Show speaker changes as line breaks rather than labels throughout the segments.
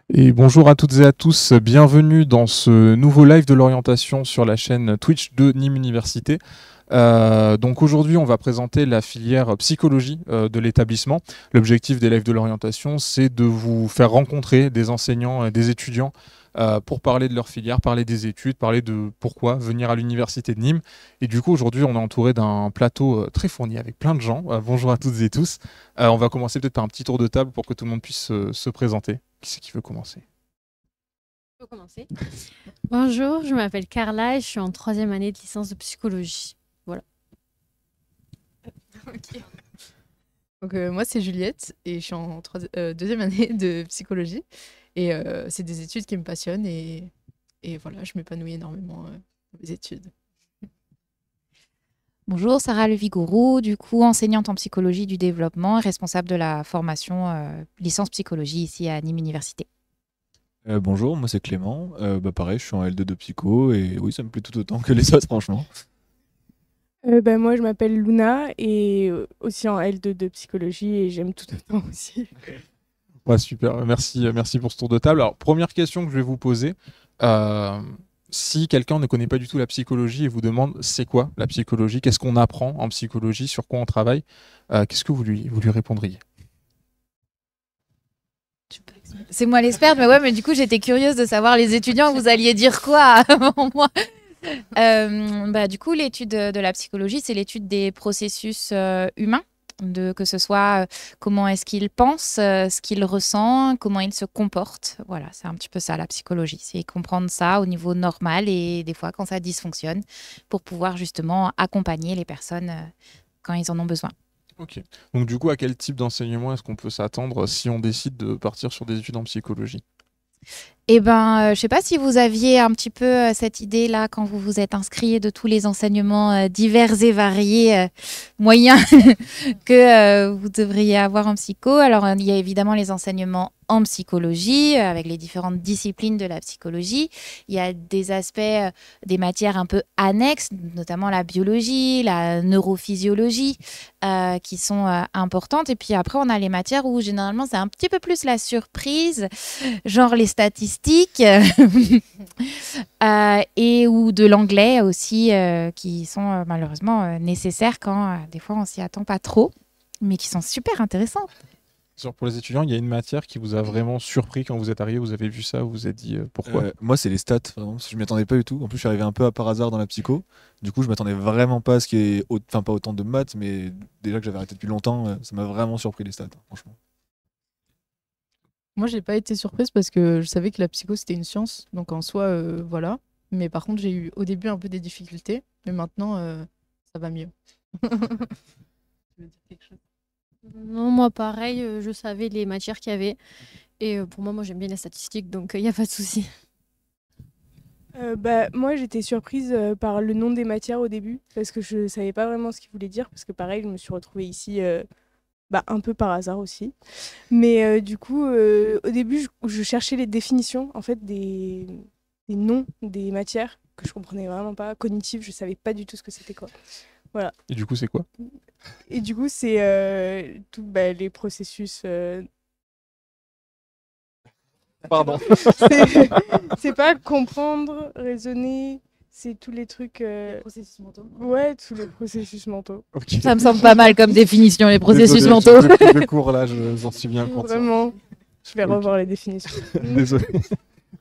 Et bonjour à toutes et à tous, bienvenue dans ce nouveau live de l'orientation sur la chaîne Twitch de Nîmes Université. Donc aujourd'hui, on va présenter la filière psychologie de l'établissement. L'objectif des lives de l'orientation, c'est de vous faire rencontrer des enseignants et des étudiants pour parler de leur filière, parler des études, parler de pourquoi venir à l'université de Nîmes. Et du coup, aujourd'hui, on est entouré d'un plateau très fourni avec plein de gens. Bonjour à toutes et tous. On va commencer peut-être par un petit tour de table pour que tout le monde puisse se présenter. Qui c'est qui veut commencer?
Je peux commencer. Bonjour, je m'appelle Carla et je suis en troisième année de licence de psychologie. Voilà.
Ok. Donc, moi, c'est Juliette et je suis en deuxième année de psychologie. Et c'est des études qui me passionnent et voilà, je m'épanouis énormément dans mes études.
Bonjour, Sarah Levigourou, du coup enseignante en psychologie du développement et responsable de la formation licence psychologie ici à Nîmes Université.
Bonjour, moi c'est Clément. Pareil, je suis en L2 de psycho et oui, ça me plaît tout autant que les autres, franchement.
Moi, je m'appelle Luna et aussi en L2 de psychologie et j'aime tout autant aussi.
Ouais, super, merci pour ce tour de table. Alors, première question que je vais vous poser. Si quelqu'un ne connaît pas du tout la psychologie et vous demande c'est quoi la psychologie, qu'est-ce qu'on apprend en psychologie, sur quoi on travaille, qu'est-ce que vous lui répondriez?
C'est moi l'experte, mais ouais, mais du coup j'étais curieuse de savoir les étudiants, vous alliez dire quoi avant moi. Du coup, l'étude de la psychologie, c'est l'étude des processus humains, que ce soit comment est-ce qu'il pense, ce qu'il ressent, comment il se comporte. Voilà, c'est un petit peu ça la psychologie, c'est comprendre ça au niveau normal et des fois quand ça dysfonctionne pour pouvoir justement accompagner les personnes quand ils en ont besoin.
Ok. Donc du coup, à quel type d'enseignement est-ce qu'on peut s'attendre si on décide de partir sur des études en psychologie?
Eh ben, je ne sais pas si vous aviez un petit peu cette idée-là quand vous vous êtes inscrit de tous les enseignements divers et variés, moyens que vous devriez avoir en psycho. Alors, il y a évidemment les enseignements en psychologie, avec les différentes disciplines de la psychologie. Il y a des aspects, des matières un peu annexes, notamment la biologie, la neurophysiologie, qui sont importantes. Et puis après, on a les matières où généralement, c'est un petit peu plus la surprise, genre les statistiques et ou de l'anglais aussi, qui sont malheureusement nécessaires quand des fois on s'y attend pas trop, mais qui sont super intéressants.
Pour les étudiants, il y a une matière qui vous a vraiment surpris quand vous êtes arrivé, vous avez vu ça, vous vous êtes dit pourquoi?
Moi, c'est les stats, vraiment, parce que je m'y attendais pas du tout. En plus, je suis arrivé un peu à par hasard dans la psycho. Du coup, je m'attendais vraiment pas à ce qui est, enfin, pas autant de maths, mais déjà que j'avais arrêté depuis longtemps, ça m'a vraiment surpris les stats, franchement.
Moi, j'ai pas été surprise parce que je savais que la psycho, c'était une science. Donc, en soi, voilà. Mais par contre, j'ai eu au début un peu des difficultés. Mais maintenant, ça va mieux. Tu veux dire quelque chose?
Non, moi pareil, je savais les matières qu'il y avait. Et pour moi, j'aime bien les statistiques, donc il n'y a pas de souci.
Moi, j'étais surprise par le nom des matières au début parce que je savais pas vraiment ce qu'ils voulaient dire parce que pareil, je me suis retrouvée ici un peu par hasard aussi. Mais du coup, au début, je cherchais les définitions en fait des noms des matières que je comprenais vraiment pas. Cognitif, je savais pas du tout ce que c'était quoi. Voilà.
Et du coup, c'est quoi?
Et du coup, c'est les processus.
Pardon.
C'est pas comprendre, raisonner, c'est tous les trucs.
Les processus mentaux.
Ouais, tous les processus mentaux.
Ok.
Ça me semble pas mal comme définition, les processus
Désolé,
mentaux.
j'ai pris le cours là, j'en suis bien conscient.
Vraiment, je vais
Ok.
revoir les définitions.
Désolé.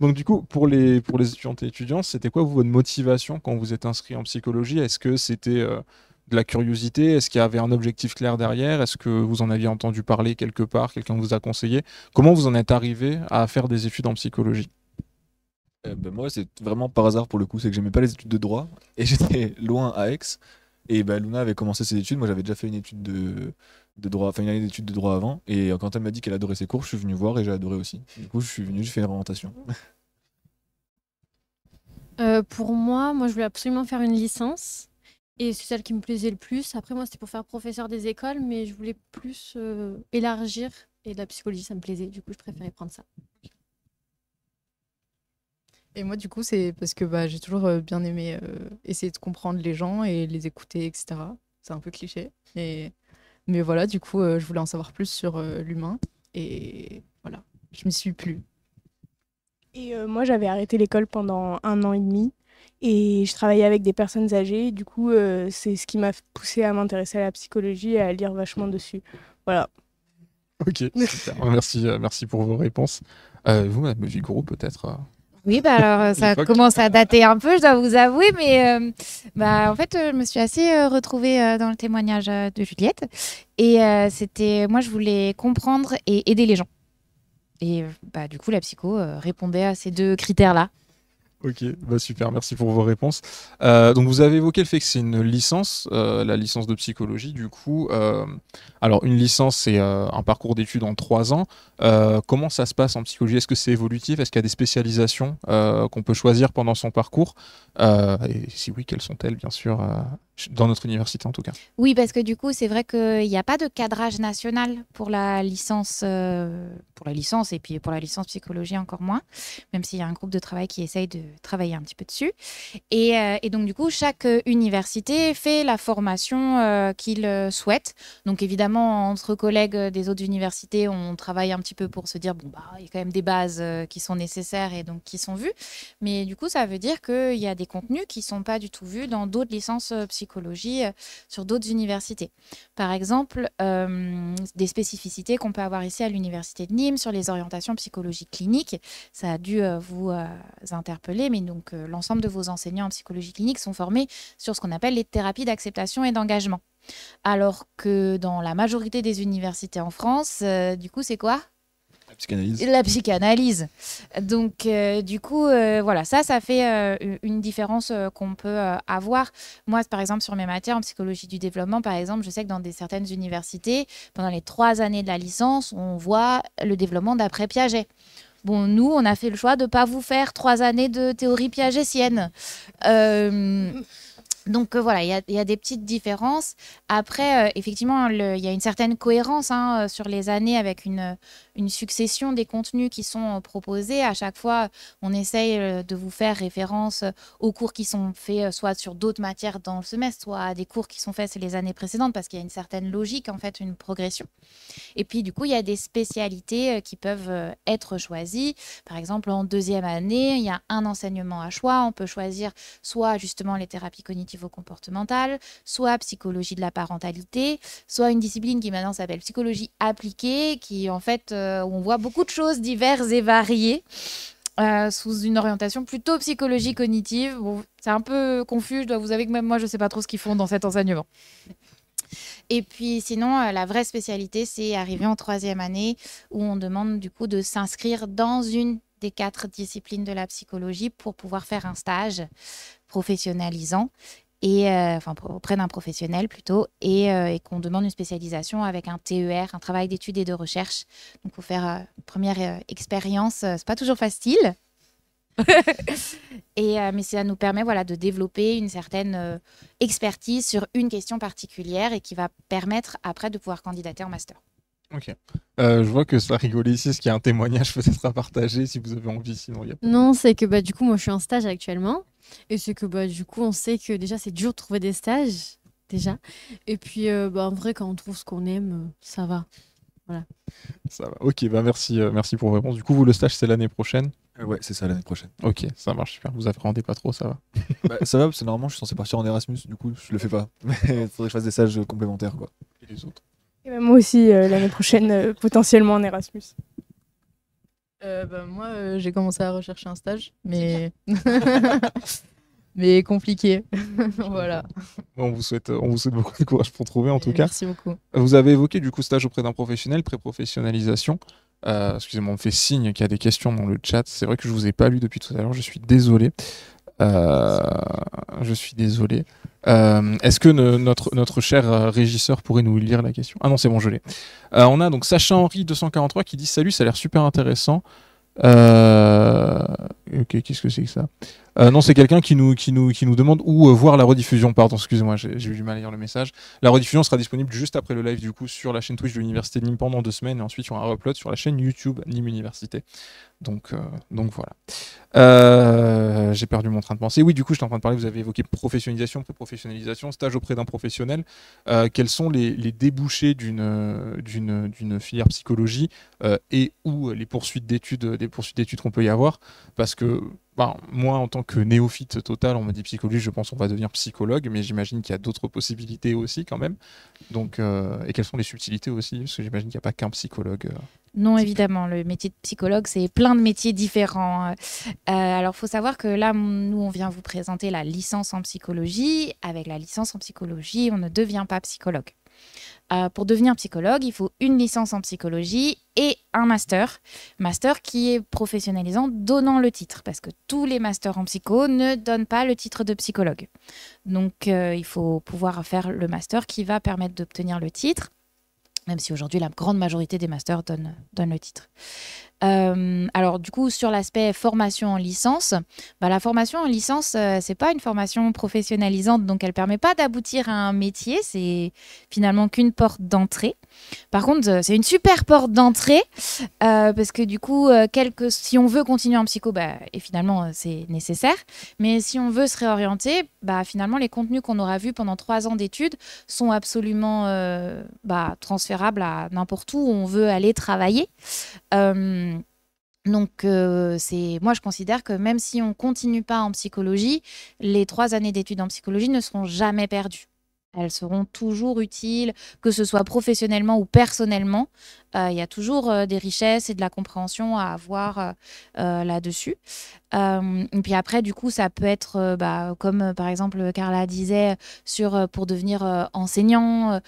Donc du coup, pour les étudiantes et étudiants, c'était quoi votre motivation quand vous êtes inscrit en psychologie? Est-ce que c'était de la curiosité? Est-ce qu'il y avait un objectif clair derrière? Est-ce que vous en aviez entendu parler quelque part? Quelqu'un vous a conseillé? Comment vous en êtes arrivé à faire des études en psychologie?
Moi, c'est vraiment par hasard pour le coup, c'est que j'aimais pas les études de droit et j'étais loin à Aix. Et Luna avait commencé ses études. Moi, j'avais déjà fait une étude de droit, enfin une année d'études de droit avant. Et quand elle m'a dit qu'elle adorait ses cours, je suis venu voir et j'ai adoré aussi. Du coup, je suis venu, j'ai fait une orientation.
Pour moi, je voulais absolument faire une licence. Et c'est celle qui me plaisait le plus. Après, moi, c'était pour faire professeur des écoles, mais je voulais plus élargir. Et la psychologie, ça me plaisait. Du coup, je préférais prendre ça.
Et moi, du coup, c'est parce que j'ai toujours bien aimé essayer de comprendre les gens et les écouter, etc. C'est un peu cliché. Mais voilà, du coup, je voulais en savoir plus sur l'humain. Et voilà, je m'y suis plu.
Et moi, j'avais arrêté l'école pendant 1 an et demi et je travaillais avec des personnes âgées. Du coup, c'est ce qui m'a poussée à m'intéresser à la psychologie et à lire vachement dessus. Voilà.
Ok, super. Merci pour vos réponses. Vous, Madame Vigouroux, peut-être
Oui, bah alors ça
L'époque.
commence à dater un peu, je dois vous avouer, mais en fait, je me suis assez retrouvée dans le témoignage de Juliette. Et moi, je voulais comprendre et aider les gens. Et du coup, la psycho répondait à ces deux critères-là.
Ok, super, merci pour vos réponses. Donc vous avez évoqué le fait que c'est une licence, la licence de psychologie, du coup. Alors une licence, c'est un parcours d'études en 3 ans. Comment ça se passe en psychologie? Est-ce que c'est évolutif? Est-ce qu'il y a des spécialisations qu'on peut choisir pendant son parcours? Et si oui, quelles sont-elles, bien sûr, dans notre université en tout cas?
Oui, parce que du coup, c'est vrai qu'il n'y a pas de cadrage national pour la licence et puis pour la licence psychologie encore moins, même s'il y a un groupe de travail qui essaye de travailler un petit peu dessus. Et donc, du coup, chaque université fait la formation qu'il souhaite. Donc, évidemment, entre collègues des autres universités, on travaille un petit peu pour se dire, il y a quand même des bases qui sont nécessaires et donc qui sont vues. Mais du coup, ça veut dire qu'il y a des contenus qui ne sont pas du tout vus dans d'autres licences psychologie sur d'autres universités. Par exemple, des spécificités qu'on peut avoir ici à l'université de Nîmes sur les orientations psychologie clinique. Ça a dû vous interpeller, mais donc l'ensemble de vos enseignants en psychologie clinique sont formés sur ce qu'on appelle les thérapies d'acceptation et d'engagement. Alors que dans la majorité des universités en France, du coup, c'est quoi ?
La psychanalyse.
La psychanalyse. Donc, du coup, voilà, ça fait une différence qu'on peut avoir. Moi, par exemple, sur mes matières en psychologie du développement, par exemple, je sais que dans certaines universités, pendant les 3 années de la licence, on voit le développement d'après Piaget. Bon, nous, on a fait le choix de ne pas vous faire 3 années de théorie piagétienne. Donc voilà, il y a des petites différences. Après, effectivement, il y a une certaine cohérence sur les années avec une succession des contenus qui sont proposés. À chaque fois, on essaye de vous faire référence aux cours qui sont faits soit sur d'autres matières dans le semestre, soit à des cours qui sont faits sur les années précédentes parce qu'il y a une certaine logique, en fait, une progression. Et puis, du coup, il y a des spécialités qui peuvent être choisies. Par exemple, en 2e année, il y a un enseignement à choix. On peut choisir soit justement les thérapies cognitivo-comportementales, soit psychologie de la parentalité, soit une discipline qui maintenant s'appelle psychologie appliquée, qui en fait, où on voit beaucoup de choses diverses et variées. Sous une orientation plutôt psychologie cognitive. Bon, c'est un peu confus, je dois vous avouer que même moi, je ne sais pas trop ce qu'ils font dans cet enseignement. Et puis sinon, la vraie spécialité, c'est arriver en 3e année où on demande du coup de s'inscrire dans une des 4 disciplines de la psychologie pour pouvoir faire un stage professionnalisant et auprès d'un professionnel plutôt et qu'on demande une spécialisation avec un TER, un travail d'études et de recherche. Donc, il faut faire une première expérience. C'est pas toujours facile. Mais ça nous permet de développer une certaine expertise sur une question particulière et qui va permettre après de pouvoir candidater en master.
Ok. Je vois que ça rigole ici. Est-ce qu'il y a un témoignage peut-être à partager si vous avez envie? Sinon, il y a pas.
Non, c'est que du coup, moi, je suis en stage actuellement. Et c'est que du coup, on sait que déjà, c'est dur de trouver des stages. Déjà. Et puis, en vrai, quand on trouve ce qu'on aime, ça va. Voilà.
Ça va. Ok, merci pour vos réponses. Du coup, vous, le stage, c'est l'année prochaine?
Ouais, c'est ça, l'année prochaine.
Ok, ça marche super. Vous appréhendez pas trop, ça va?
Ça va, parce que normalement, je suis censé partir en Erasmus, du coup, je le fais pas. Mais il faudrait que je fasse des stages complémentaires, quoi.
Et les autres?
Et moi aussi, l'année prochaine, potentiellement en Erasmus.
Moi, j'ai commencé à rechercher un stage, mais mais compliqué. Voilà.
On vous souhaite beaucoup de courage pour trouver, en tout cas.
Merci beaucoup.
Vous avez évoqué du coup stage auprès d'un professionnel, pré-professionnalisation. Excusez-moi, on me fait signe qu'il y a des questions dans le chat. C'est vrai que je vous ai pas lu depuis tout à l'heure. Je suis désolé. Est-ce que notre cher régisseur pourrait nous lire la question? Ah non, c'est bon, je l'ai. On a donc Sacha Henry 243 qui dit: salut, ça a l'air super intéressant. Ok, qu'est-ce que c'est que ça? Non, c'est quelqu'un qui nous demande où voir la rediffusion. Pardon, excusez-moi, j'ai eu du mal à lire le message. La rediffusion sera disponible juste après le live du coup sur la chaîne Twitch de l'Université de Nîmes pendant 2 semaines et ensuite il y aura un upload sur la chaîne YouTube Nîmes Université. Donc voilà. J'ai perdu mon train de pensée. Oui, du coup, j'étais en train de parler, vous avez évoqué professionnalisation, pré-professionnalisation, stage auprès d'un professionnel. Quels sont les débouchés d'une filière psychologie et ou les poursuites d'études qu'on peut y avoir? Parce que moi, en tant que néophyte total, on me dit psychologie, je pense qu'on va devenir psychologue, mais j'imagine qu'il y a d'autres possibilités aussi quand même. Donc, et quelles sont les subtilités aussi? Parce que j'imagine qu'il n'y a pas qu'un psychologue.
Non, évidemment, le métier de psychologue, c'est plein de métiers différents. Alors, il faut savoir que là, nous, on vient vous présenter la licence en psychologie. Avec la licence en psychologie, on ne devient pas psychologue. Pour devenir psychologue, il faut une licence en psychologie et un master. Master qui est professionnalisant, donnant le titre. Parce que tous les masters en psycho ne donnent pas le titre de psychologue. Donc, il faut pouvoir faire le master qui va permettre d'obtenir le titre. Même si aujourd'hui, la grande majorité des masters donnent le titre. Alors du coup, sur l'aspect formation en licence, la formation en licence, c'est pas une formation professionnalisante, donc elle permet pas d'aboutir à un métier, c'est finalement qu'une porte d'entrée. Par contre, c'est une super porte d'entrée, parce que du coup, si on veut continuer en psycho, et finalement, c'est nécessaire. Mais si on veut se réorienter, finalement, les contenus qu'on aura vus pendant 3 ans d'études sont absolument transférables à n'importe où on veut aller travailler. Donc, moi, je considère que même si on ne continue pas en psychologie, les 3 années d'études en psychologie ne seront jamais perdues. Elles seront toujours utiles, que ce soit professionnellement ou personnellement. Il y a toujours des richesses et de la compréhension à avoir là-dessus. Et puis après, du coup, ça peut être, comme par exemple Carla disait, pour devenir enseignant,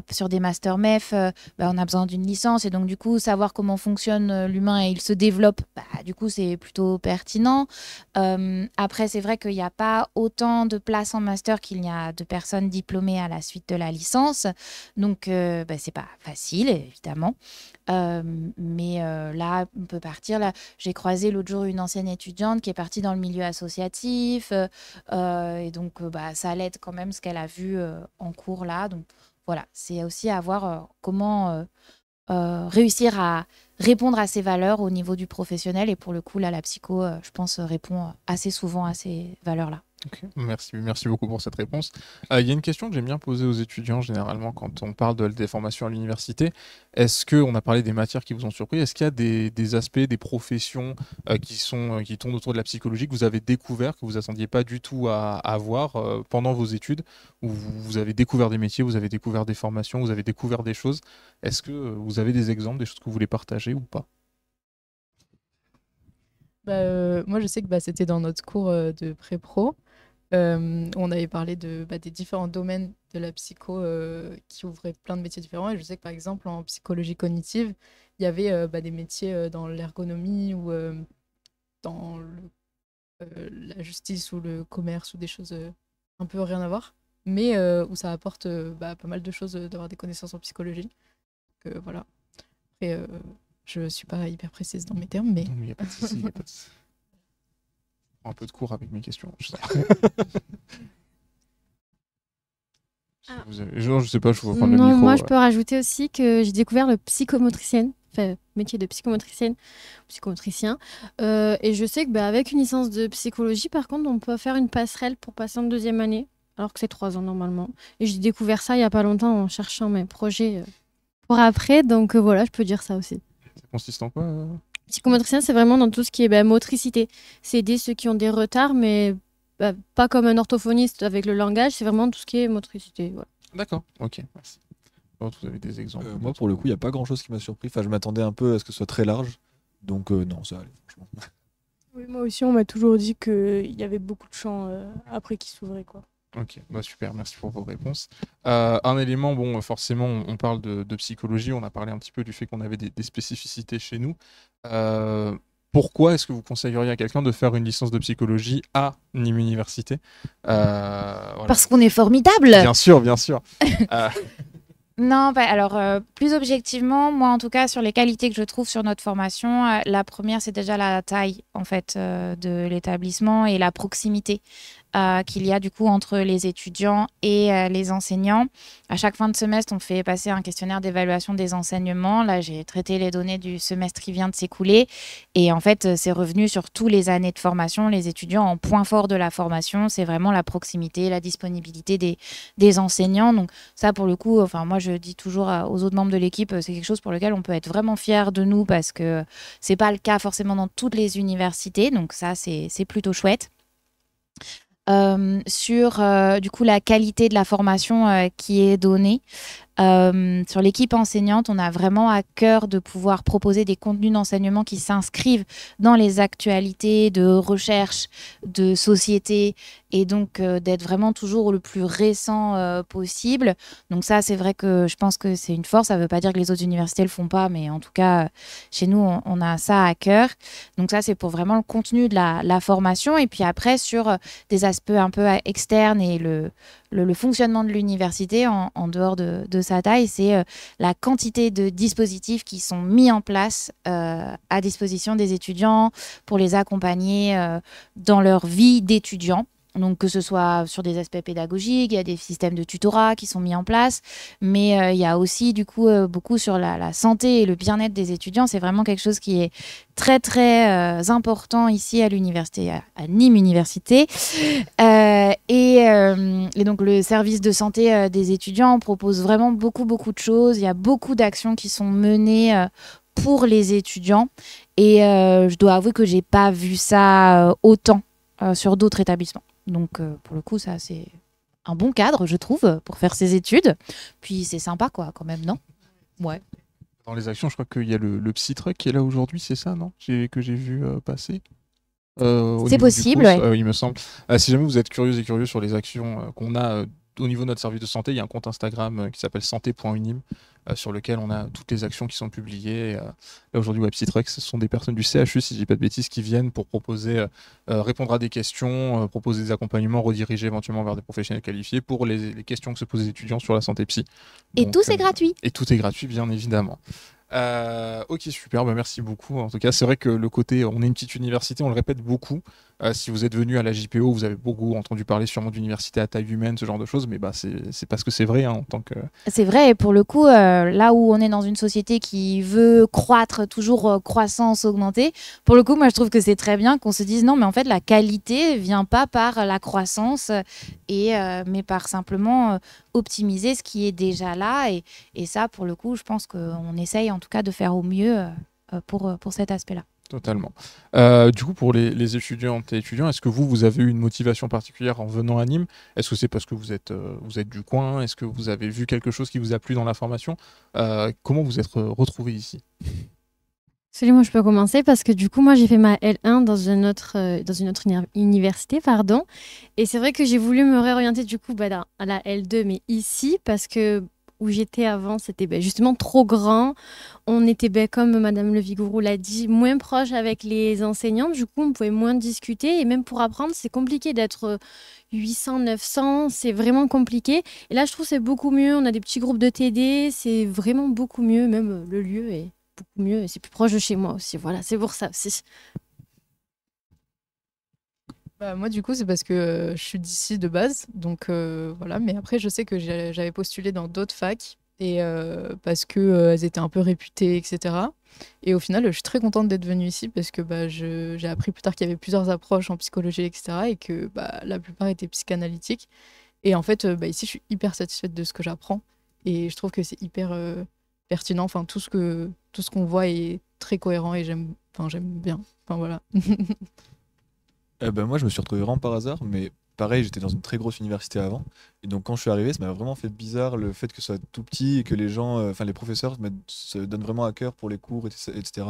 sur des masters MEF, on a besoin d'une licence. Et donc, du coup, savoir comment fonctionne l'humain et il se développe, du coup, c'est plutôt pertinent. Après, c'est vrai qu'il n'y a pas autant de places en master qu'il n'y a de personnes diplômées à la suite de la licence. Donc, c'est pas facile, évidemment. Mais là, on peut partir. Là, j'ai croisé l'autre jour une ancienne étudiante qui est partie dans le milieu associatif. Et donc, ça l'aide quand même ce qu'elle a vu en cours là. Donc, voilà, c'est aussi à voir comment réussir à répondre à ces valeurs au niveau du professionnel. Et pour le coup, là, la psycho, je pense, répond assez souvent à ces valeurs-là.
Okay. Merci beaucoup pour cette réponse. Il y a une question que j'aime bien poser aux étudiants généralement quand on parle des formations à l'université. Est-ce qu'on a parlé des matières qui vous ont surpris? Est-ce qu'il y a des aspects, des professions qui tournent autour de la psychologie que vous avez découvert, que vous n'attendiez pas du tout à voir pendant vos études, où vous avez découvert des métiers, vous avez découvert des formations, vous avez découvert des choses? Est-ce que vous avez des exemples, des choses que vous voulez partager ou pas?
Moi, je sais que c'était dans notre cours de pré-pro. On avait parlé des différents domaines de la psycho qui ouvraient plein de métiers différents. Et je sais que par exemple, en psychologie cognitive, il y avait des métiers dans l'ergonomie ou dans la justice ou le commerce ou des choses un peu rien à voir, mais où ça apporte pas mal de choses d'avoir des connaissances en psychologie. Donc, voilà. Après, je suis pas hyper précise dans mes termes, mais...
Non, mais y a pas de souci, y a pas de... un peu de cours avec mes questions. Je sais pas, je vous prendre le micro.
Moi, je peux rajouter aussi que j'ai découvert le psychomotricienne, métier de psychomotricienne, psychomotricien. Et je sais que avec une licence de psychologie, par contre, on peut faire une passerelle pour passer en 2e année, alors que c'est 3 ans normalement. Et j'ai découvert ça il y a pas longtemps en cherchant mes projets pour après. Donc voilà, je peux dire ça aussi.
Ça consiste en quoi
Psychomotricien, c'est vraiment dans tout ce qui est motricité. C'est aider ceux qui ont des retards, mais pas comme un orthophoniste avec le langage, c'est vraiment tout ce qui est motricité. Voilà.
D'accord, ok, merci. Alors, vous avez des exemples?
Moi, pour le coup, il n'y a pas grand-chose qui m'a surpris. Enfin, je m'attendais un peu à ce que ce soit très large. Donc, non, ça allait, franchement.
Oui, moi aussi, on m'a toujours dit qu'il y avait beaucoup de champs après qui s'ouvraient, quoi.
Ok, super, merci pour vos réponses. Un élément, forcément, on parle de psychologie, on a parlé un petit peu du fait qu'on avait des spécificités chez nous. Pourquoi est-ce que vous conseilleriez à quelqu'un de faire une licence de psychologie à Nîmes Université? Voilà.
Parce qu'on est formidable.
Bien sûr, bien sûr.
Non, alors plus objectivement, moi en tout cas sur les qualités que je trouve sur notre formation, la première c'est déjà la taille en fait de l'établissement et la proximité qu'il y a du coup entre les étudiants et les enseignants. À chaque fin de semestre, on fait passer un questionnaire d'évaluation des enseignements. Là, j'ai traité les données du semestre qui vient de s'écouler et en fait, c'est revenu sur tous les années de formation. Les étudiants en point fort de la formation, c'est vraiment la proximité, la disponibilité des enseignants. Donc ça, pour le coup, enfin moi, je dis toujours aux autres membres de l'équipe, c'est quelque chose pour lequel on peut être vraiment fier de nous parce que c'est pas le cas forcément dans toutes les universités. Donc ça, c'est plutôt chouette. Sur du coup la qualité de la formation qui est donnée. Sur l'équipe enseignante, on a vraiment à cœur de pouvoir proposer des contenus d'enseignement qui s'inscrivent dans les actualités de recherche, de société, et donc d'être vraiment toujours le plus récent possible. Donc ça, c'est vrai que je pense que c'est une force. Ça ne veut pas dire que les autres universités ne le font pas, mais en tout cas, chez nous, on a ça à cœur. Donc ça, c'est pour vraiment le contenu de la formation. Et puis après, sur des aspects un peu externes et le fonctionnement de l'université en dehors de sa taille, c'est la quantité de dispositifs qui sont mis en place à disposition des étudiants pour les accompagner dans leur vie d'étudiant. Donc que ce soit sur des aspects pédagogiques, il y a des systèmes de tutorat qui sont mis en place, mais il y a aussi du coup beaucoup sur la santé et le bien-être des étudiants. C'est vraiment quelque chose qui est très très important ici à l'université, à Nîmes Université. Et donc le service de santé des étudiants propose vraiment beaucoup de choses. Il y a beaucoup d'actions qui sont menées pour les étudiants. Et je dois avouer que j'ai pas vu ça autant sur d'autres établissements. Donc, pour le coup, ça, c'est un bon cadre, je trouve, pour faire ses études. Puis, c'est sympa, quoi, quand même, non? Ouais.
Dans les actions, je crois qu'il y a le Psytruck qui est là aujourd'hui, c'est ça, non? Que j'ai vu passer.
C'est possible, ouais.
Il me semble. Si jamais vous êtes curieux sur les actions qu'on a au niveau de notre service de santé, il y a un compte Instagram qui s'appelle santé.unim sur lequel on a toutes les actions qui sont publiées. Là aujourd'hui, Psytruck, ce sont des personnes du CHU, si je dis pas de bêtises, qui viennent pour proposer, répondre à des questions, proposer des accompagnements, rediriger éventuellement vers des professionnels qualifiés pour les questions que se posent les étudiants sur la santé psy.
Et donc, tout c'est gratuit.
Et tout est gratuit, bien évidemment. Ok, super, merci beaucoup. En tout cas, c'est vrai que le côté, on est une petite université, on le répète beaucoup. Si vous êtes venu à la JPO, vous avez beaucoup entendu parler sûrement d'université à taille humaine, ce genre de choses, mais c'est parce que c'est vrai en tant que...
C'est vrai, et pour le coup, là où on est dans une société qui veut croître, toujours croissance, augmenter, pour le coup, moi je trouve que c'est très bien qu'on se dise non, mais en fait la qualité vient pas par la croissance, mais par simplement optimiser ce qui est déjà là, et ça, pour le coup, je pense qu'on essaye en tout cas de faire au mieux pour cet aspect-là.
Totalement. Du coup, pour les étudiantes et étudiants, est-ce que vous avez eu une motivation particulière en venant à Nîmes? Est-ce que c'est parce que vous êtes du coin? Est-ce que vous avez vu quelque chose qui vous a plu dans la formation? Comment vous êtes retrouvés ici?
Moi je peux commencer parce que du coup moi j'ai fait ma L1 dans une autre université, pardon. Et c'est vrai que j'ai voulu me réorienter du coup à la L2, mais ici parce que où j'étais avant, c'était justement trop grand. On était, comme Madame Le Vigourou l'a dit, moins proche avec les enseignants. Du coup, on pouvait moins discuter. Et même pour apprendre, c'est compliqué d'être 800, 900. C'est vraiment compliqué. Et là, je trouve que c'est beaucoup mieux. On a des petits groupes de TD. C'est vraiment beaucoup mieux. Même le lieu est beaucoup mieux. Et c'est plus proche de chez moi aussi. Voilà, c'est pour ça aussi.
Moi, du coup, c'est parce que je suis d'ici de base, donc voilà. Mais après, je sais que j'avais postulé dans d'autres facs, et parce que elles étaient un peu réputées, etc. Et au final, je suis très contente d'être venue ici parce que j'ai appris plus tard qu'il y avait plusieurs approches en psychologie, etc. Et que la plupart étaient psychanalytiques. Et en fait, ici, je suis hyper satisfaite de ce que j'apprends. Et je trouve que c'est hyper pertinent. Enfin, tout ce qu'on voit est très cohérent et j'aime bien. Enfin, voilà.
Moi, je me suis retrouvé vraiment par hasard, mais pareil, j'étais dans une très grosse université avant. Et donc, quand je suis arrivé, ça m'a vraiment fait bizarre le fait que ce soit tout petit et que les gens, les professeurs se donnent vraiment à cœur pour les cours, etc.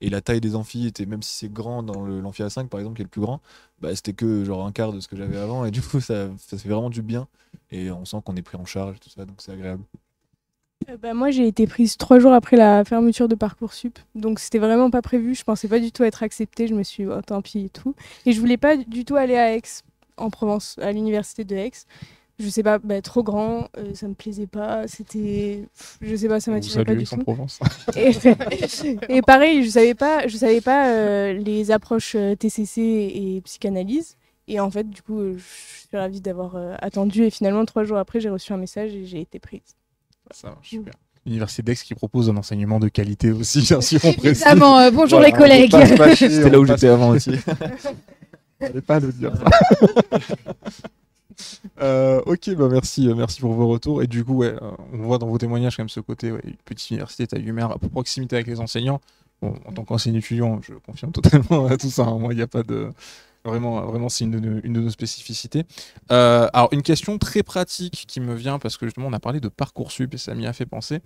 Et la taille des amphis était, même si c'est grand dans l'amphi A5 par exemple, qui est le plus grand, c'était que genre un quart de ce que j'avais avant. Et du coup, ça fait vraiment du bien. Et on sent qu'on est pris en charge, tout ça, donc c'est agréable.
Moi, j'ai été prise 3 jours après la fermeture de Parcoursup. Donc, c'était vraiment pas prévu. Je pensais pas du tout être acceptée. Je me suis dit, oh, tant pis et tout. Et je voulais pas du tout aller à Aix, en Provence, à l'université de Aix. je sais pas, trop grand, ça me plaisait pas, c'était, je sais pas, ça
On vous
m'attirait pas
salue,
du tout.
Aix-en-Provence.
Et, et pareil, je savais pas les approches TCC et psychanalyse. Et en fait, du coup, je suis ravie d'avoir attendu. Et finalement, 3 jours après, j'ai reçu un message et j'ai été prise.
Ça marche super. L'Université d'Aix qui propose un enseignement de qualité aussi, bien sûr, on précise.
Évidemment, bonjour
Voilà,
les collègues.
on peut pas se fâcher,
C'était là
on
où
passe-
j'étais avant aussi.
Fallait pas le dire. Ok, merci pour vos retours. Et du coup, ouais, on voit dans vos témoignages quand même ce côté, ouais, une petite université taille humaine, à proximité avec les enseignants. Bon, en tant qu'enseignant étudiant, je confirme totalement à tout ça. Hein. Moi, il n'y a pas de. Vraiment, c'est une de nos spécificités. Alors, une question très pratique qui me vient parce que justement, on a parlé de Parcoursup et ça m'y a fait penser.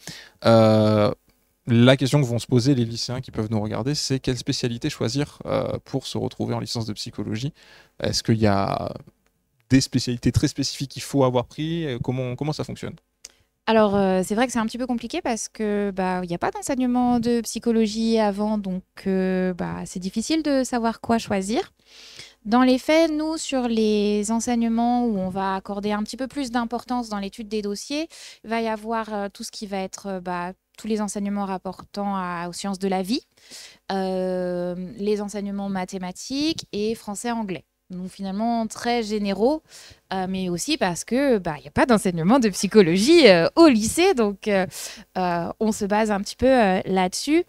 La question que vont se poser les lycéens qui peuvent nous regarder, c'est quelle spécialité choisir pour se retrouver en licence de psychologie. Est-ce qu'il y a des spécialités très spécifiques qu'il faut avoir pris? Comment ça fonctionne?
Alors, c'est vrai que c'est un petit peu compliqué parce que il n'y a pas d'enseignement de psychologie avant, donc c'est difficile de savoir quoi choisir. Dans les faits, nous, sur les enseignements où on va accorder un petit peu plus d'importance dans l'étude des dossiers, il va y avoir tout ce qui va être tous les enseignements rapportant aux sciences de la vie, les enseignements mathématiques et français-anglais. Donc finalement très généraux, mais aussi parce que il n'y a pas d'enseignement de psychologie au lycée, donc on se base un petit peu là-dessus.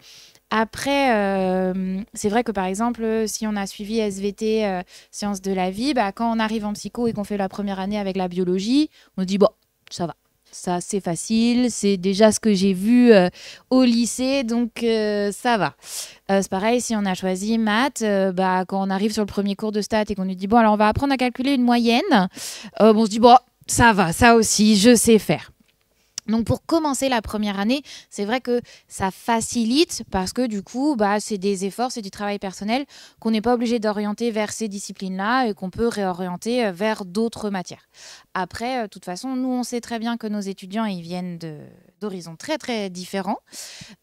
Après, c'est vrai que par exemple, si on a suivi SVT, sciences de la vie, quand on arrive en psycho et qu'on fait la première année avec la biologie, on se dit bon, ça va. Ça, c'est facile, c'est déjà ce que j'ai vu au lycée, donc ça va. C'est pareil, si on a choisi maths, quand on arrive sur le premier cours de stats et qu'on nous dit, bon, alors on va apprendre à calculer une moyenne, on se dit, bon, ça va, ça aussi, je sais faire. Donc pour commencer la première année, c'est vrai que ça facilite parce que du coup, c'est des efforts, c'est du travail personnel qu'on n'est pas obligé d'orienter vers ces disciplines-là et qu'on peut réorienter vers d'autres matières. Après, de toute façon, nous, on sait très bien que nos étudiants, ils viennent d'horizons très, très différents.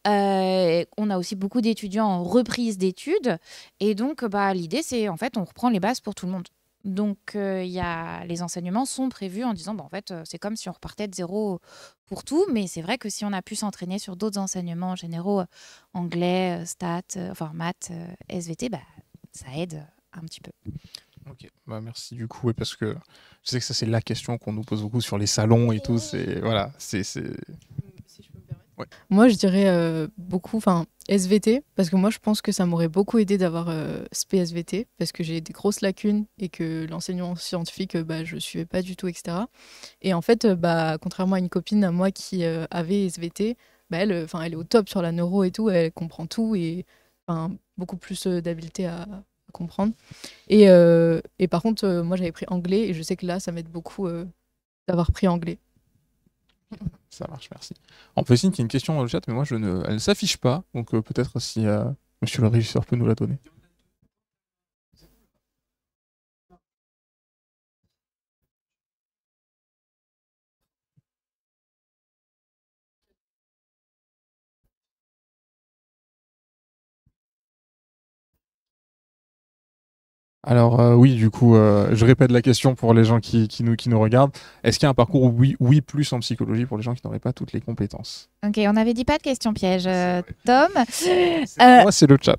On a aussi beaucoup d'étudiants en reprise d'études. Et donc, l'idée, c'est en fait, on reprend les bases pour tout le monde. Donc, les enseignements sont prévus en disant, en fait, c'est comme si on repartait de zéro pour tout, mais c'est vrai que si on a pu s'entraîner sur d'autres enseignements généraux, anglais, stats, maths, SVT, ça aide un petit peu.
Ok, merci du coup, parce que je sais que ça c'est la question qu'on nous pose beaucoup sur les salons et tout. C'est voilà, c'est.
Si je peux me permettre.
Ouais.
Moi, je dirais beaucoup, SVT, parce que moi, je pense que ça m'aurait beaucoup aidé d'avoir SPSVT, parce que j'ai des grosses lacunes et que l'enseignement scientifique, je suivais pas du tout, etc. Et en fait, contrairement à une copine à moi qui avait SVT, elle est au top sur la neuro et tout, elle comprend tout et beaucoup plus d'habileté à comprendre. Et par contre, moi, j'avais pris anglais et je sais que là, ça m'aide beaucoup d'avoir pris anglais.
Ça marche, merci. On peut essayer qu'il y a une question dans le chat, mais moi elle ne s'affiche pas, donc peut-être si Monsieur le régisseur peut nous la donner. Alors oui, du coup, je répète la question pour les gens qui nous regardent. Est-ce qu'il y a un parcours oui plus en psychologie pour les gens qui n'auraient pas toutes les compétences?
Ok, on n'avait dit pas de question piège, Tom.
Moi, c'est le chat.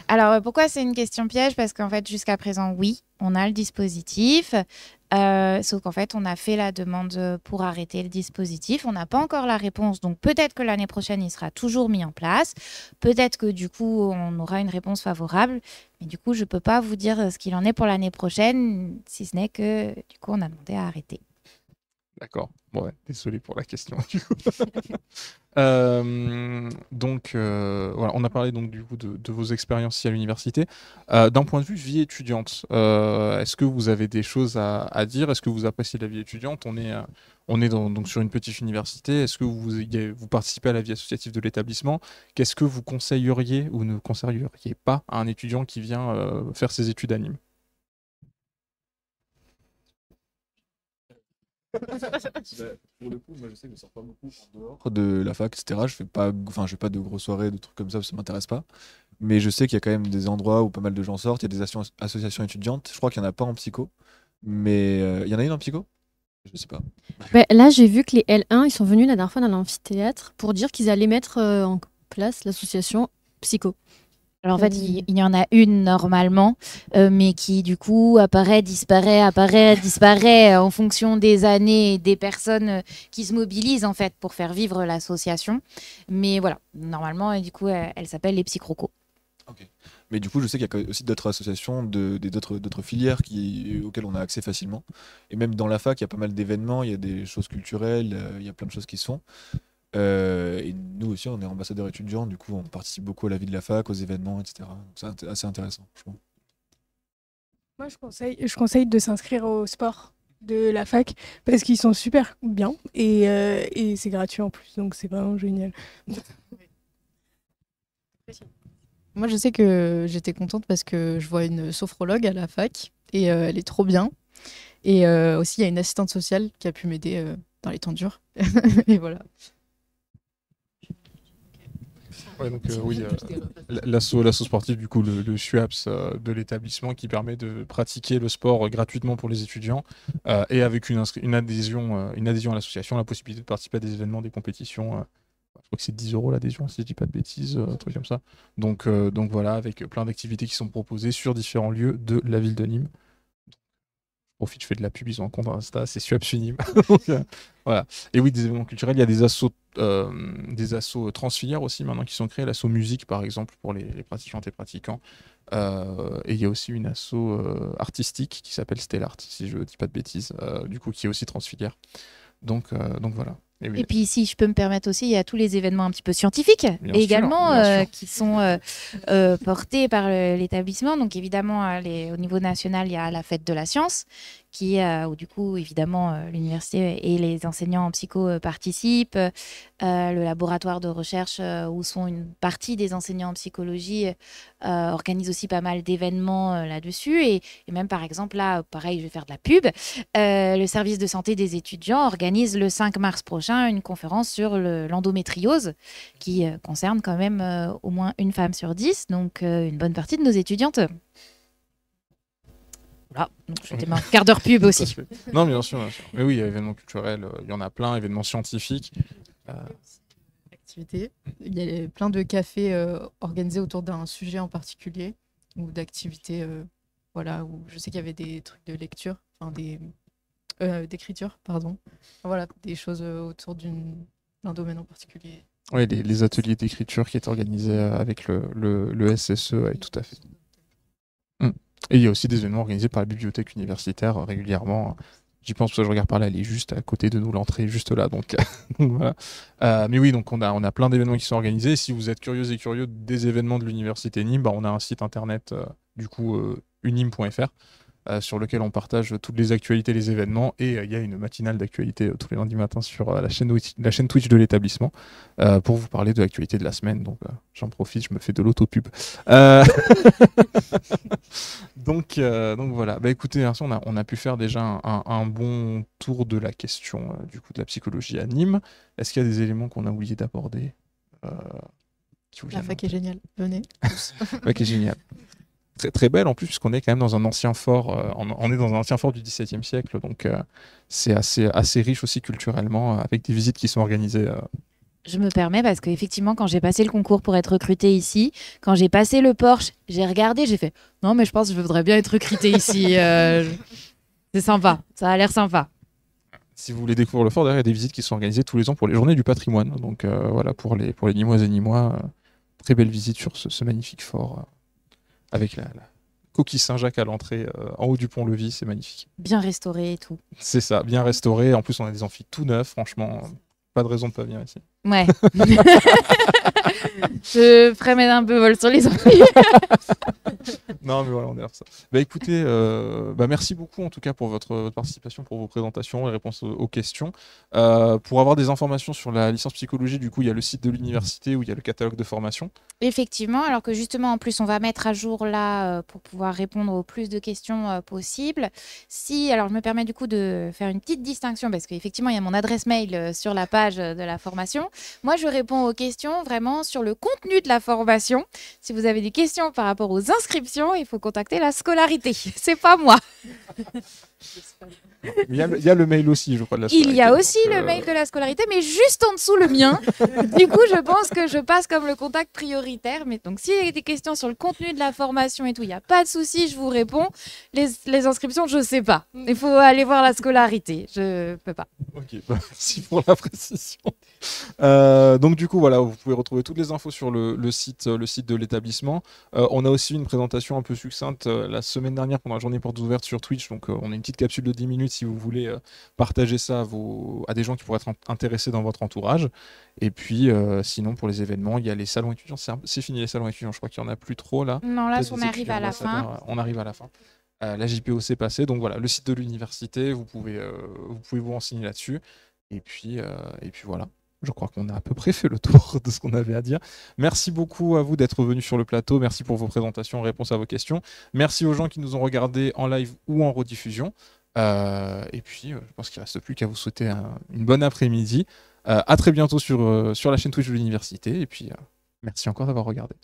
Alors, pourquoi c'est une question piège? Parce qu'en fait, jusqu'à présent, oui, on a le dispositif. Sauf qu'en fait, on a fait la demande pour arrêter le dispositif. On n'a pas encore la réponse. Donc, peut-être que l'année prochaine, il sera toujours mis en place. Peut-être que du coup, on aura une réponse favorable. Mais du coup, je ne peux pas vous dire ce qu'il en est pour l'année prochaine, si ce n'est que du coup, on a demandé à arrêter.
D'accord. Bon, ouais, désolé pour la question. Du coup. Donc, voilà, on a parlé donc du coup de vos expériences ici à l'université. D'un point de vue vie étudiante, est-ce que vous avez des choses à dire? Est-ce que vous appréciez la vie étudiante? On est donc sur une petite université. Est-ce que vous participez à la vie associative de l'établissement? Qu'est-ce que vous conseilleriez ou ne conseilleriez pas à un étudiant qui vient faire ses études à Nîmes?
Pour le coup, moi je sais que je sors pas beaucoup en dehors de la fac, etc. Je fais pas de grosses soirées, de trucs comme ça m'intéresse pas. Mais je sais qu'il y a quand même des endroits où pas mal de gens sortent. Il y a des associations étudiantes. Je crois qu'il y en a pas en psycho, mais il y en a une en psycho? Je sais pas.
Là, j'ai vu que les L1, ils sont venus la dernière fois dans l'amphithéâtre pour dire qu'ils allaient mettre en place l'association Psycho.
Alors en fait, il y en a une normalement, mais qui du coup apparaît, disparaît en fonction des années et des personnes qui se mobilisent en fait pour faire vivre l'association. Mais voilà, normalement, et du coup, elle s'appelle les Psycrocos.
Mais du coup, je sais qu'il y a aussi d'autres associations, d'autres filières auxquelles on a accès facilement. Et même dans la fac, il y a pas mal d'événements, il y a des choses culturelles, il y a plein de choses qui se font. Et nous aussi, on est ambassadeurs étudiants, du coup, on participe beaucoup à la vie de la fac, aux événements, etc. Donc c'est assez intéressant, franchement.
Moi, je conseille de s'inscrire au sport de la fac parce qu'ils sont super bien et c'est gratuit en plus, donc c'est vraiment génial.
Moi, je sais que j'étais contente parce que je vois une sophrologue à la fac et elle est trop bien. Et aussi, il y a une assistante sociale qui a pu m'aider dans les temps durs. Et voilà.
Ouais, donc oui, l'asso sportif, du coup, le SUAPS de l'établissement qui permet de pratiquer le sport gratuitement pour les étudiants et avec une adhésion à l'association, la possibilité de participer à des événements, des compétitions. Je crois que c'est 10 € l'adhésion, si je dis pas de bêtises, un truc comme ça. Donc voilà, avec plein d'activités qui sont proposées sur différents lieux de la ville de Nîmes. Je profite, je fais de la pub, ils ont un compte Insta, c'est SUAPS Nîmes. Donc, voilà. Et oui, des événements culturels, il y a des assos transfilières aussi maintenant qui sont créés, l'asso musique par exemple pour les pratiquantes et pratiquants. Et il y a aussi une asso artistique qui s'appelle Stellart, si je dis pas de bêtises, du coup qui est aussi transfilière. Donc voilà. Et oui.
Et puis, si je peux me permettre aussi, il y a tous les événements un petit peu scientifiques
Bien
également
sûr.
qui sont portés par l'établissement. Donc, évidemment, au niveau national, il y a la fête de la science, où du coup, évidemment, l'université et les enseignants en psycho participent. Le laboratoire de recherche où sont une partie des enseignants en psychologie organise aussi pas mal d'événements là-dessus. Et même, par exemple, là, pareil, je vais faire de la pub. Le service de santé des étudiants organise le 5 mars prochain une conférence sur l'endométriose qui concerne quand même au moins une femme sur 10, donc une bonne partie de nos étudiantes. Voilà, donc c'était ma quart d'heure pub aussi.
Non, bien sûr, bien sûr. Mais oui, événements culturels, il y en a plein, événements scientifiques.
Activités. Il y a plein de cafés organisés autour d'un sujet en particulier ou d'activités. Voilà, où je sais qu'il y avait des trucs de lecture, enfin d'écriture, pardon. Voilà, des choses autour d'un domaine en particulier.
Oui, les ateliers d'écriture qui étaient organisés avec le SSE, ouais, tout à fait. Et il y a aussi des événements organisés par la bibliothèque universitaire régulièrement. J'y pense parce que je regarde par là, elle est juste à côté de nous, l'entrée est juste là. Donc, voilà. Mais oui, donc on a plein d'événements qui sont organisés. Si vous êtes curieux et curieux des événements de l'université Nîmes, on a un site internet, unim.fr, sur lequel on partage toutes les actualités, les événements. Et il y a une matinale d'actualité tous les lundis matins sur la chaîne Twitch de l'établissement pour vous parler de l'actualité de la semaine. Donc j'en profite, je me fais de l'autopub. Donc voilà. Bah, écoutez, ainsi, on a pu faire déjà un bon tour de la question du coup de la psychologie à Nîmes. Est-ce qu'il y a des éléments qu'on a oublié d'aborder
La fac est géniale, venez.
La fac est géniale. Très, très belle en plus, puisqu'on est quand même dans un ancien fort. On est dans un ancien fort du XVIIe siècle, donc c'est assez riche aussi culturellement, avec des visites qui sont organisées.
Je me permets parce qu'effectivement, quand j'ai passé le concours pour être recrutée ici, quand j'ai passé le Porsche, j'ai regardé, j'ai fait non, mais je pense que je voudrais bien être recrutée ici. C'est sympa, ça a l'air sympa.
Si vous voulez découvrir le fort, derrière, il y a des visites qui sont organisées tous les ans pour les journées du patrimoine. Donc voilà, pour les Nîmoises et Nîmois, très belle visite sur ce magnifique fort. Avec la coquille Saint-Jacques à l'entrée, en haut du pont-levis, c'est magnifique.
Bien restauré et tout.
C'est ça, bien restauré. En plus, on a des amphis tout neufs, franchement, pas de raison de pas venir ici.
Ouais. Je ferais mettre un peu vol sur les amphis.
Non, mais voilà, on est là pour ça. Bah écoutez, merci beaucoup en tout cas pour votre participation, pour vos présentations, les réponses aux questions. Pour avoir des informations sur la licence psychologie, du coup, il y a le site de l'université où il y a le catalogue de formation.
Effectivement, alors que justement, en plus, on va mettre à jour là pour pouvoir répondre au plus de questions possibles. Alors, je me permets du coup de faire une petite distinction parce qu'effectivement, il y a mon adresse mail sur la page de la formation. Moi, je réponds aux questions vraiment sur le contenu de la formation. Si vous avez des questions par rapport aux inscriptions, il faut contacter la scolarité. C'est pas moi.
Il y a le mail aussi, je crois, de la
Il y a
scolarité,
aussi
donc,
le mail de la scolarité, mais juste en dessous le mien. Du coup, je pense que je passe comme le contact prioritaire. Mais donc, s'il y a des questions sur le contenu de la formation et tout, il n'y a pas de souci, je vous réponds. Les inscriptions, je ne sais pas. Il faut aller voir la scolarité. Je peux pas.
Ok, merci pour la précision. Donc du coup, voilà, vous pouvez retrouver toutes les infos sur le site de l'établissement. On a aussi une présentation un peu succincte la semaine dernière pendant la journée portes ouvertes sur Twitch. Donc on a une petite capsule de 10 minutes si vous voulez partager ça à des gens qui pourraient être intéressés dans votre entourage. Et puis sinon, pour les événements, il y a les salons étudiants. C'est fini les salons étudiants, je crois qu'il n'y en a plus trop là.
Non, là,
Peut-être
on
des
arrive
étudiants
à la fin.
ambassadeurs, on arrive à la fin. La JPO s'est passée, donc voilà, le site de l'université, vous pouvez vous renseigner là-dessus. Et puis voilà, je crois qu'on a à peu près fait le tour de ce qu'on avait à dire. Merci beaucoup à vous d'être venus sur le plateau, merci pour vos présentations, réponses à vos questions. Merci aux gens qui nous ont regardés en live ou en rediffusion. Et puis, je pense qu'il ne reste plus qu'à vous souhaiter une bonne après-midi. À très bientôt sur la chaîne Twitch de l'université. Et puis, merci encore d'avoir regardé.